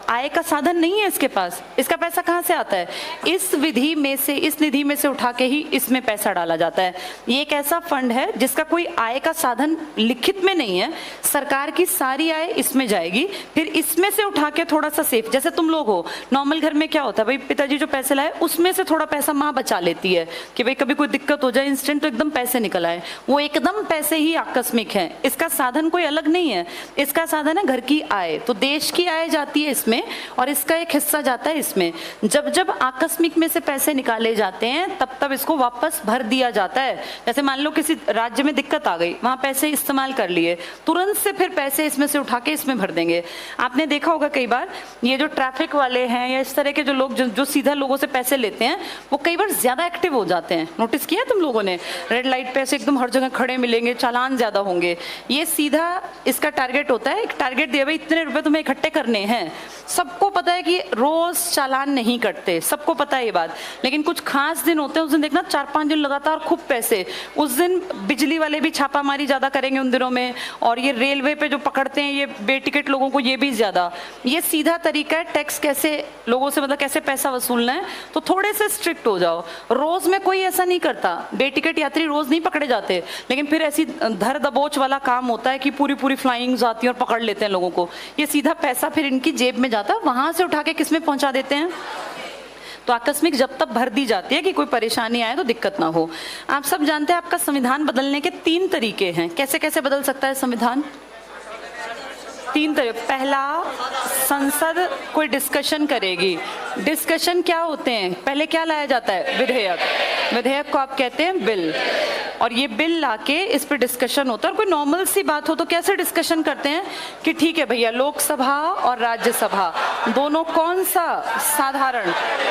आय का साधन नहीं है इसके पास। इसका पैसा कहाँ से आता है? इस विधि में से, इस निधि में से उठा के ही इसमें पैसा डाला जाता है। ये एक ऐसा फंड है जिसका कोई आय का साधन लिखित में नहीं है। सरकार की सारी आय इसमें जाएगी, फिर इसमें से उठा के थोड़ा सा सेफ, जैसे तुम लोग हो नॉर्मल घर में क्या होता है भाई, पिताजी जो पैसे लाए उसमें से थोड़ा पैसा माँ बचा लेती है कि भाई कभी कोई दिक्कत हो जाए इंस्टेंट तो एकदम पैसे निकल आए। वो एकदम पैसे ही आकस्मिक है। इसका साधन कोई अलग नहीं है, इसका साधन है घर की आय। तो देश की आय जाती है इसमें और इसका एक हिस्सा जाता है इसमें। जब जब आकस्मिक में से पैसे निकाले जाते हैं तब तब इसको वापस भर दिया जाता है। जैसे मान लो किसी राज्य में दिक्कत आ गई, वहां पैसे इस्तेमाल कर लिए, तुरंत से फिर पैसे इसमें से उठा के इसमें भर देंगे। आपने देखा होगा कई बार ये जो ट्रैफिक वाले हैं या इस तरह के जो लोग जो सीधा लोगों से पैसे लेते हैं वो कई बार ज्यादा एक्टिव हो जाते हैं। नोटिस किया तुम लोगों ने? रेड लाइट पे ऐसे एकदम हर जगह खड़े मिलेंगे, चालान ज्यादा होंगे। ये सीधा इसका टारगेट होता है, एक टारगेट दिया भाई इतने रुपए तुम्हें इकट्ठे करने हैं। सबको पता है कि रोज चालान नहीं कटते, सबको पता है ये बात, लेकिन कुछ खास दिन होते हैं उस दिन देखना 4-5 दिन लगातार खूब पैसे। उस दिन बिजली वाले भी छापामारी ज्यादा करेंगे उन दिनों में, और ये रेलवे पे जो पकड़ते हैं ये बेटिकट लोगों को ये भी ज्यादा। ये सीधा तरीका है टैक्स कैसे लोगों से, मतलब कैसे पैसा वसूलना है। तो थोड़े से स्ट्रिक्ट हो जाओ। रोज में कोई ऐसा नहीं करता, बेटिकट यात्री रोज नहीं पकड़े जाते, लेकिन फिर ऐसी धर दबोच वाला काम होता है कि पूरी पूरी फ्लाइंग्स आती है और पकड़ लेते हैं लोगों को। ये सीधा पैसा फिर इनकी जेब में जाता है, वहां से उठा के किसमें पहुंचा देते हैं? तो आकस्मिक जब तक भर दी जाती है कि कोई परेशानी आए तो दिक्कत ना हो। आप सब जानते हैं आपका संविधान बदलने के 3 तरीके हैं। कैसे कैसे बदल सकता है संविधान? 3 तरीके। पहला, संसद कोई डिस्कशन करेगी। डिस्कशन क्या होते हैं? पहले क्या लाया जाता है? विधेयक। विधेयक को आप कहते हैं बिल, और ये बिल लाके इस पे डिस्कशन होता है। और कोई नॉर्मल सी बात हो तो कैसे डिस्कशन करते हैं कि ठीक है भैया लोकसभा और राज्यसभा दोनों कौन सा साधारण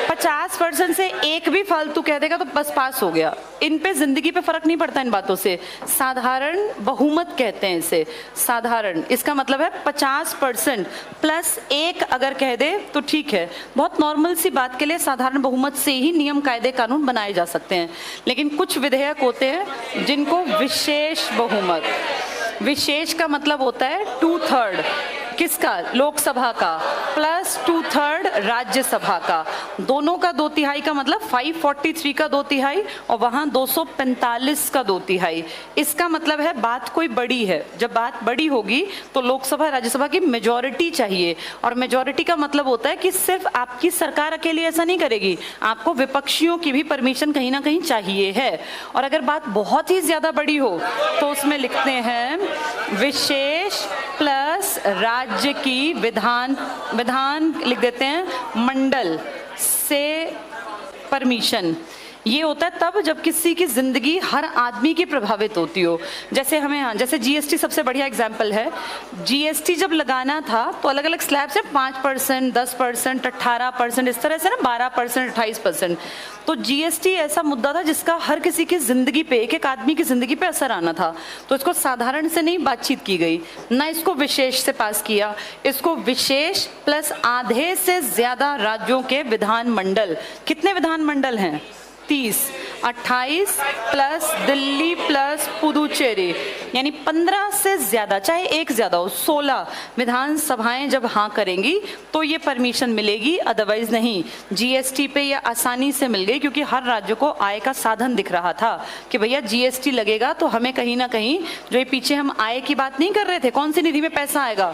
50% से एक भी फालतू कह देगा तो बस पास हो गया। इन पे जिंदगी पे फर्क नहीं पड़ता इन बातों से। साधारण बहुमत कहते हैं इसे। साधारण इसका मतलब है 50% प्लस 1 अगर कह दे तो ठीक है। बहुत नॉर्मल सी बात के लिए साधारण बहुमत से ही नियम कायदे कानून बनाए जा सकते हैं। लेकिन कुछ विधेयक होते हैं जिनको विशेष बहुमत, विशेष का मतलब होता है 2/3 किसका? लोकसभा का प्लस 2/3 राज्यसभा का। दोनों का 2/3 का मतलब 543 का 2/3 और वहां 245 का 2/3। इसका मतलब है बात कोई बड़ी है। जब बात बड़ी होगी तो लोकसभा राज्यसभा की मेजॉरिटी चाहिए, और मेजॉरिटी का मतलब होता है कि सिर्फ आपकी सरकार अकेली ऐसा नहीं करेगी, आपको विपक्षियों की भी परमिशन कहीं ना कहीं चाहिए है। और अगर बात बहुत ही ज्यादा बड़ी हो तो उसमें लिखते हैं विशेष प्लस राज्य की विधान लिख देते हैं मंडल से परमिशन। ये होता है तब जब किसी की जिंदगी हर आदमी की प्रभावित होती हो। जैसे हमें यहाँ जैसे जीएसटी सबसे बढ़िया एग्जाम्पल है। जीएसटी जब लगाना था तो अलग अलग स्लैब से 5%, 10%, 18%, इस तरह से ना 12%, 28%। तो जीएसटी ऐसा मुद्दा था जिसका हर किसी की जिंदगी पे, एक एक आदमी की जिंदगी पे असर आना था। तो इसको साधारण से नहीं बातचीत की गई, ना इसको विशेष से पास किया। इसको विशेष प्लस आधे से ज्यादा राज्यों के विधानमंडल, कितने विधानमंडल हैं? 30, 28 प्लस दिल्ली प्लस पुदुचेरी, यानी 15 से ज्यादा, चाहे एक ज्यादा हो, 16 विधानसभाएं जब हाँ करेंगी तो ये परमिशन मिलेगी, अदरवाइज नहीं। जीएसटी पे ये आसानी से मिल गई क्योंकि हर राज्य को आय का साधन दिख रहा था कि भैया जीएसटी लगेगा तो हमें कहीं ना कहीं, जो ये पीछे हम आय की बात नहीं कर रहे थे, कौन सी निधि में पैसा आएगा?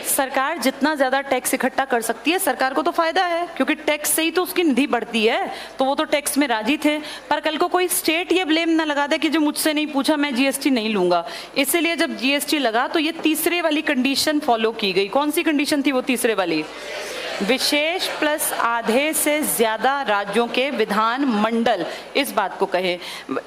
सरकार जितना ज्यादा टैक्स इकट्ठा कर सकती है सरकार को तो फायदा है, क्योंकि टैक्स से ही तो उसकी निधि बढ़ती है। तो वो तो टैक्स में राजी थे, पर कल को कोई स्टेट ये ब्लेम ना लगा दे कि जो मुझसे नहीं पूछा मैं जीएसटी नहीं लूंगा। इसीलिए जब जीएसटी लगा तो ये तीसरे वाली कंडीशन फॉलो की गई। कौन सी कंडीशन थी वो तीसरे वाली? विशेष प्लस आधे से ज्यादा राज्यों के विधान मंडल इस बात को कहे।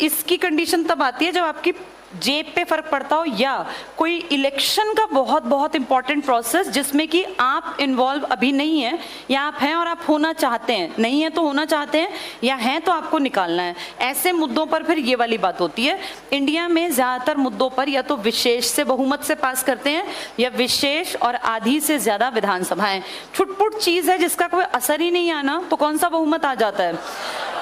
इसकी कंडीशन तब आती है जब आपकी जेब पे फर्क पड़ता हो या कोई इलेक्शन का बहुत बहुत इंपॉर्टेंट प्रोसेस जिसमें कि आप इन्वॉल्व अभी नहीं है, या आप हैं और आप होना चाहते हैं, नहीं है तो होना चाहते हैं, या हैं तो आपको निकालना है। ऐसे मुद्दों पर फिर ये वाली बात होती है। इंडिया में ज्यादातर मुद्दों पर या तो विशेष से बहुमत से पास करते हैं या विशेष और आधी से ज्यादा विधानसभाएं। छुटपुट चीज है जिसका कोई असर ही नहीं आना तो कौन सा बहुमत आ जाता है?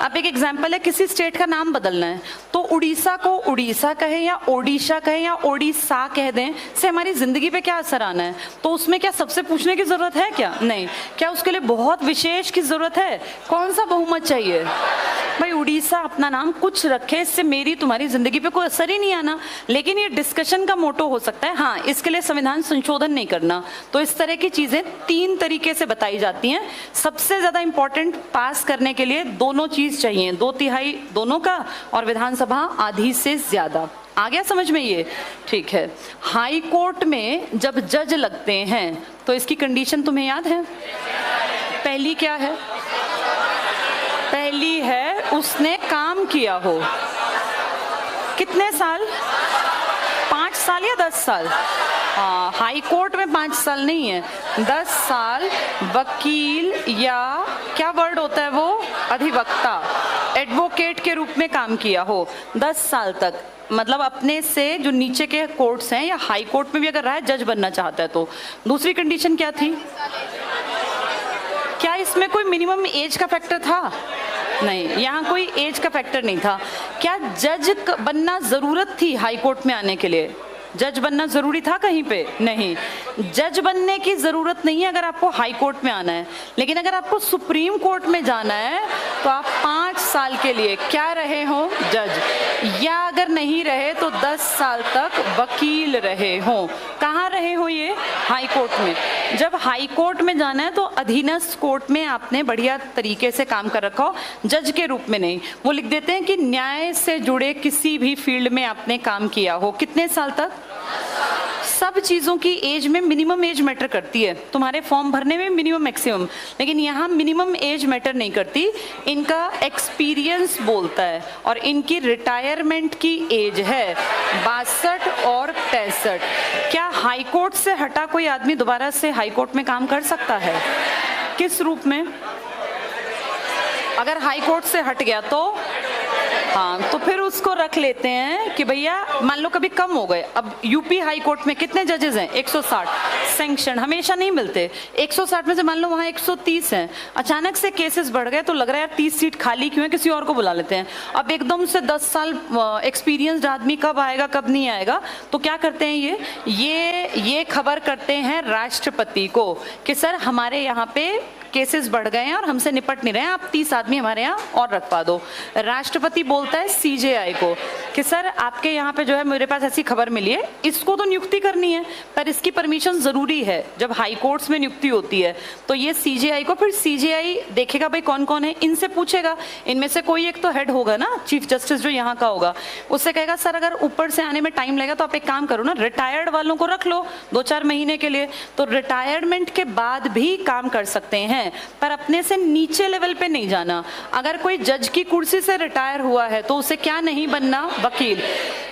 अब एक एग्जांपल है, किसी स्टेट का नाम बदलना है तो उड़ीसा को उड़ीसा कहे या ओडिशा कहे या ओडिशा कह दें, से हमारी जिंदगी पे क्या असर आना है? तो उसमें क्या सबसे पूछने की जरूरत है क्या? नहीं। क्या उसके लिए बहुत विशेष की जरूरत है? कौन सा बहुमत चाहिए? भाई उड़ीसा अपना नाम कुछ रखे, इससे मेरी तुम्हारी जिंदगी पे कोई असर ही नहीं आना। लेकिन ये डिस्कशन का मोटो हो सकता है, हाँ इसके लिए संविधान संशोधन नहीं करना। तो इस तरह की चीजें 3 तरीके से बताई जाती हैं। सबसे ज्यादा इंपॉर्टेंट, पास करने के लिए दोनों चीज चाहिए, 2/3 दोनों का और विधानसभा आधी से ज्यादा। आ गया समझ में ये? ठीक है। हाई कोर्ट में जब जज लगते हैं तो इसकी कंडीशन तुम्हें याद है? पहली क्या है? पहली है उसने काम किया हो। कितने साल? 5 साल या 10 साल? हाई कोर्ट में 5 साल नहीं है, 10 साल वकील या क्या वर्ड होता है वो, अधिवक्ता, एडवोकेट के रूप में काम किया हो 10 साल तक। मतलब अपने से जो नीचे के कोर्ट्स हैं या हाई कोर्ट में भी अगर रहा है, जज बनना चाहता है तो। दूसरी कंडीशन क्या थी? क्या इसमें कोई मिनिमम एज का फैक्टर था? नहीं, यहाँ कोई एज का फैक्टर नहीं था। क्या जज बनना जरूरत थी हाई कोर्ट में आने के लिए? जज बनना जरूरी था कहीं पे? नहीं, जज बनने की जरूरत नहीं है अगर आपको हाई कोर्ट में आना है। लेकिन अगर आपको सुप्रीम कोर्ट में जाना है तो आप 5 साल के लिए क्या रहे हो? जज। या अगर नहीं रहे तो 10 साल तक वकील रहे हो। कहाँ रहे हो ये? हाई कोर्ट में। जब हाई कोर्ट में जाना है तो अधीनस्थ कोर्ट में आपने बढ़िया तरीके से काम कर रखा हो, जज के रूप में नहीं। वो लिख देते हैं कि न्याय से जुड़े किसी भी फील्ड में आपने काम किया हो। कितने साल तक? सब चीजों की एज में मिनिमम एज मैटर करती है। तुम्हारे फॉर्म भरने में मिनिमम मैक्सिमम, लेकिन यहाँ मिनिमम एज मैटर नहीं करती, इनका एक्सपीरियंस बोलता है। और इनकी रिटायरमेंट की एज है 62 और 63। क्या हाई कोर्ट से हटा कोई आदमी दोबारा से हाई कोर्ट में काम कर सकता है? किस रूप में? अगर हाई कोर्ट से हट गया तो हाँ, तो फिर उसको रख लेते हैं कि भैया मान लो कभी कम हो गए। अब यूपी हाई कोर्ट में कितने जजेस हैं? 160 सैंक्शन, हमेशा नहीं मिलते। 160 में से मान लो वहाँ 130 हैं, अचानक से केसेस बढ़ गए तो लग रहा है यार 30 सीट खाली क्यों है, किसी और को बुला लेते हैं। अब एकदम से 10 साल एक्सपीरियंस्ड आदमी कब आएगा कब नहीं आएगा, तो क्या करते हैं ये खबर करते हैं राष्ट्रपति को कि सर हमारे यहाँ पे केसेस बढ़ गए हैं और हमसे निपट नहीं रहे हैं, आप 30 आदमी हमारे यहाँ और रखवा दो। राष्ट्रपति बोलता है सीजेआई को कि सर आपके यहाँ पे जो है मेरे पास ऐसी खबर मिली है, इसको तो नियुक्ति करनी है पर इसकी परमिशन जरूरी है। जब हाई कोर्ट्स में नियुक्ति होती है तो ये सीजेआई को, फिर सीजेआई देखेगा भाई कौन कौन है, इनसे पूछेगा, इनमें से कोई एक तो हेड होगा ना, चीफ जस्टिस जो यहाँ का होगा, उससे कहेगा सर अगर ऊपर से आने में टाइम लगेगा तो आप एक काम करो ना, रिटायर्ड वालों को रख लो 2-4 महीने के लिए, तो रिटायरमेंट के बाद भी काम कर सकते हैं, पर अपने से नीचे लेवल पे नहीं जाना। अगर कोई जज की कुर्सी से रिटायर हुआ है तो उसे क्या नहीं बनना? वकील।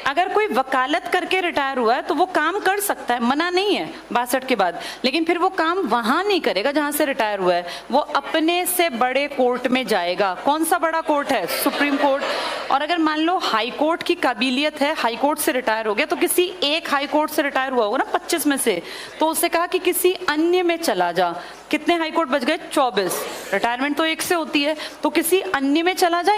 अगर कोई वकालत करके रिटायर हुआ है तो वो काम कर सकता है, मना नहीं है 62 के बाद, लेकिन फिर वो काम वहां नहीं करेगा जहां से रिटायर हुआ है, वो अपने से बड़े कोर्ट में जाएगा। कौन सा बड़ा कोर्ट है? Supreme court. और अगर मान लो हाई कोर्ट की काबिलियत है, हाई कोर्ट से रिटायर हो गया, तो किसी एक हाई कोर्ट से रिटायर हुआ होगा ना 25 में से, तो उससे कहा कि किसी अन्य में चला जा। कितने हाई कोर्ट बच गए? 24। रिटायरमेंट तो एक से होती है, तो किसी अन्य में चला जा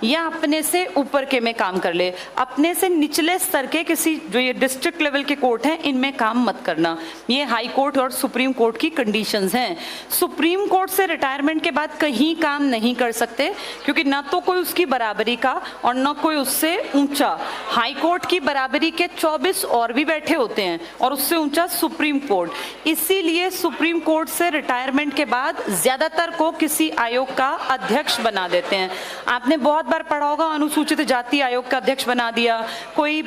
या अपने से ऊपर के में काम कर ले। अपने से निचले स्तर के किसी जो ये डिस्ट्रिक्ट लेवल के कोर्ट हैं इनमें काम मत करना। ये हाई कोर्ट और सुप्रीम कोर्ट की कंडीशंस हैं। सुप्रीम कोर्ट से रिटायरमेंट के बाद कहीं काम नहीं कर सकते, क्योंकि ना तो कोई उसकी बराबरी का और ना कोई उससे ऊंचा। हाई कोर्ट की बराबरी के 24 और भी बैठे होते हैं और उससे ऊंचा सुप्रीम कोर्ट। इसीलिए सुप्रीम कोर्ट से रिटायरमेंट के बाद ज्यादातर को किसी आयोग का अध्यक्ष बना देते हैं। आपने बहुत बार पढ़ा होगा, अनुसूचित जाति आयोग का अध्यक्ष बना दिया, कोई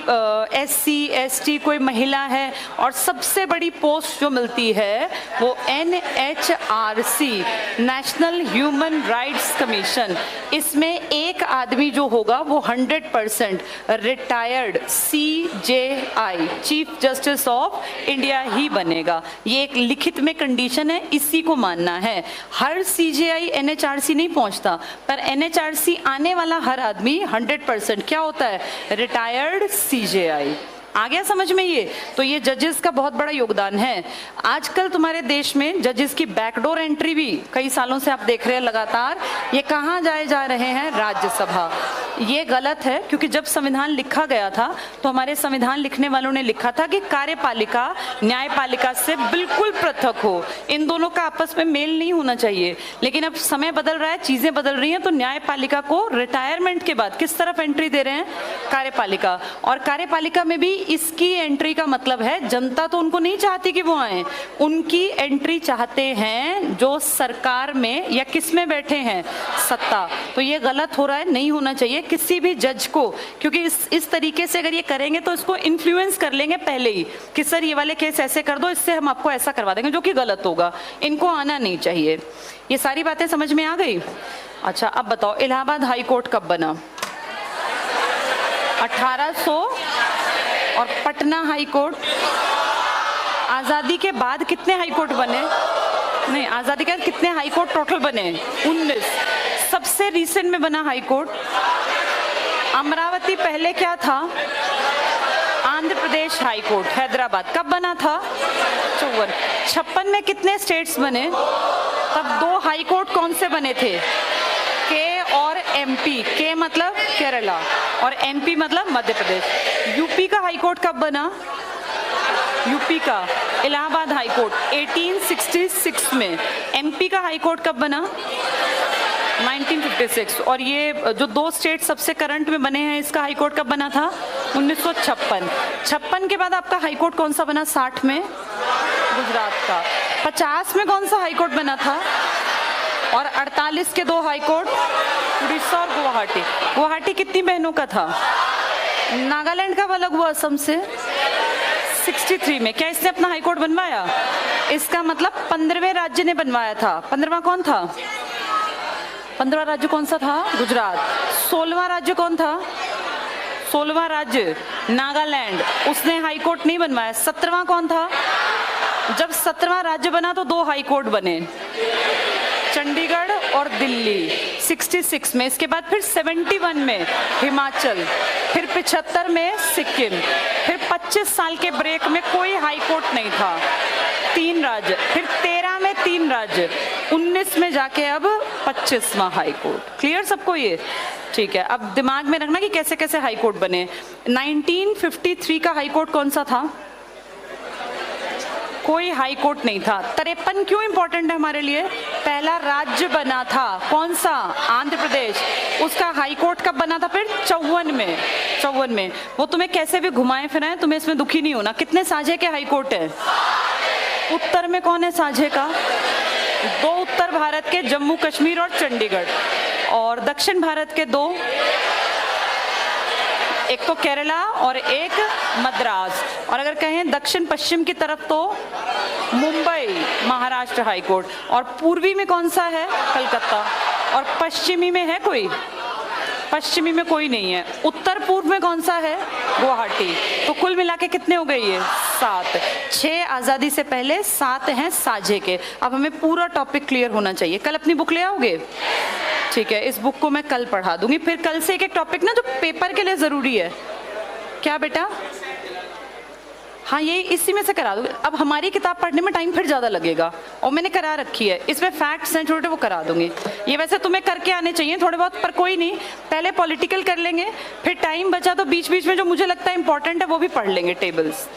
SC ST कोई महिला है, और सबसे बड़ी पोस्ट जो मिलती है वो NHRC, national human rights commission. इसमें एक आदमी जो होगा वो 100% retired CJI, chief justice of India ही बनेगा। ये एक लिखित में कंडीशन है, इसी को मानना है। हर CJI NHRC नहीं पहुंचता, पर NHRC आने वाला हर आदमी 100% क्या होता है? Retired CJI। आ गया समझ में ये? तो ये जजेस का बहुत बड़ा योगदान है। आजकल तुम्हारे देश में जजेस की बैकडोर एंट्री भी कई सालों से आप देख रहे हैं लगातार, ये कहाँ जाए जा रहे हैं? राज्यसभा। ये गलत है, क्योंकि जब संविधान लिखा गया था तो हमारे संविधान लिखने वालों ने लिखा था कि कार्यपालिका न्यायपालिका से बिल्कुल पृथक हो, इन दोनों का आपस में मेल नहीं होना चाहिए। लेकिन अब समय बदल रहा है, चीजें बदल रही हैं, तो न्यायपालिका को रिटायरमेंट के बाद किस तरफ एंट्री दे रहे हैं? कार्यपालिका। और कार्यपालिका में भी इसकी एंट्री का मतलब है जनता तो उनको नहीं चाहती कि वो आए, उनकी एंट्री चाहते हैं जो सरकार में या किस में बैठे हैं? सत्ता। तो ये गलत हो रहा है, नहीं होना चाहिए किसी भी जज को, क्योंकि इस तरीके से अगर ये करेंगे तो इसको इन्फ्लुएंस कर लेंगे पहले ही कि सर ये वाले केस ऐसे कर दो, इससे हम आपको ऐसा करवा देंगे, जो कि गलत होगा। इनको आना नहीं चाहिए। ये सारी बातें समझ में आ गई? अच्छा, अब बताओ इलाहाबाद हाई कोर्ट कब बना? 1800। और पटना हाई कोर्ट? आजादी के बाद कितने हाई कोर्ट बने? नहीं, आजादी के बाद कितने हाई कोर्ट टोटल बने? 19। सबसे रिसेंट में बना हाई कोर्ट अमरावती, पहले क्या था? Andhra Pradesh high court, Hyderabad. कब बना था? 54। 56 में कितने स्टेट्स बने? तब 2 हाई कोर्ट कौन से बने थे? के और एमपी। के मतलब केरला और एमपी मतलब मध्य प्रदेश। यूपी का हाई कोर्ट कब बना? यूपी का इलाहाबाद हाई कोर्ट 1866 में। एमपी का हाई कोर्ट कब बना? 1956। और ये जो 2 स्टेट सबसे करंट में बने हैं, इसका हाई कोर्ट कब बना था? 1956। 56 के बाद आपका हाई कोर्ट कौन सा बना? 60 में गुजरात का। 50 में कौन सा हाई कोर्ट बना था? और 48 के 2 हाई कोर्ट उड़ीसा और गुवाहाटी। गुवाहाटी कितनी बहनों का था? नागालैंड का अलग हुआ असम से 63 में। क्या इसने अपना हाई कोर्ट बनवाया? इसका मतलब 15वें राज्य ने बनवाया था। 15वां कौन था? 15वां राज्य कौन सा था? गुजरात। 16वां राज्य कौन था? 16वां राज्य नागालैंड, उसने हाई कोर्ट नहीं बनवाया। 17वां कौन था? जब 17वां राज्य बना तो 2 हाई कोर्ट बने, चंडीगढ़ और दिल्ली 66 में। इसके बाद फिर 71 में हिमाचल, फिर 75 में सिक्किम, फिर 25 साल के ब्रेक में कोई हाई कोर्ट नहीं था, 3 राज्य, फिर 13 में 3 राज्य, 19 में जाके अब 25वां हाई कोर्ट। क्लियर सबको ये? ठीक है, अब दिमाग में रखना कि कैसे कैसे हाई कोर्ट बने। 1953 का हाई कोर्ट कौन सा था? कोई हाई कोर्ट नहीं था। 53 क्यों इंपॉर्टेंट है हमारे लिए? पहला राज्य बना था, कौन सा? आंध्र प्रदेश। उसका हाई कोर्ट कब बना था? फिर 54 में। 54 में। वो तुम्हें कैसे भी घुमाए फिराएं, तुम्हें इसमें दुखी नहीं होना। कितने साझे के हाई कोर्ट है? उत्तर में कौन है साझे का? 2 उत्तर भारत के, जम्मू कश्मीर और चंडीगढ़। और दक्षिण भारत के 2, एक तो केरला और एक मद्रास। और अगर कहें दक्षिण पश्चिम की तरफ तो मुंबई महाराष्ट्र हाई कोर्ट। और पूर्वी में कौन सा है? कलकत्ता। और पश्चिमी में है कोई? पश्चिमी में कोई नहीं है। उत्तर पूर्व में कौन सा है? गुवाहाटी। तो कुल मिला के कितने हो गए ये? 7। 6 आजादी से पहले, 7 हैं साझे के। अब हमें पूरा टॉपिक क्लियर होना चाहिए। कल अपनी बुक ले आओगे? ठीक है, इस बुक को मैं कल पढ़ा दूंगी। फिर कल से एक टॉपिक ना जो पेपर के लिए जरूरी है। क्या बेटा? हाँ, ये इसी में से करा दूंगी। अब हमारी किताब पढ़ने में टाइम फिर ज्यादा लगेगा, और मैंने करा रखी है, इसमें फैक्ट्स हैं छोटे, वो करा दूंगी। ये वैसे तुम्हें करके आने चाहिए थोड़े बहुत, पर कोई नहीं, पहले पॉलिटिकल कर लेंगे, फिर टाइम बचा तो बीच बीच में जो मुझे लगता है इंपॉर्टेंट है वो भी पढ़ लेंगे, टेबल्स।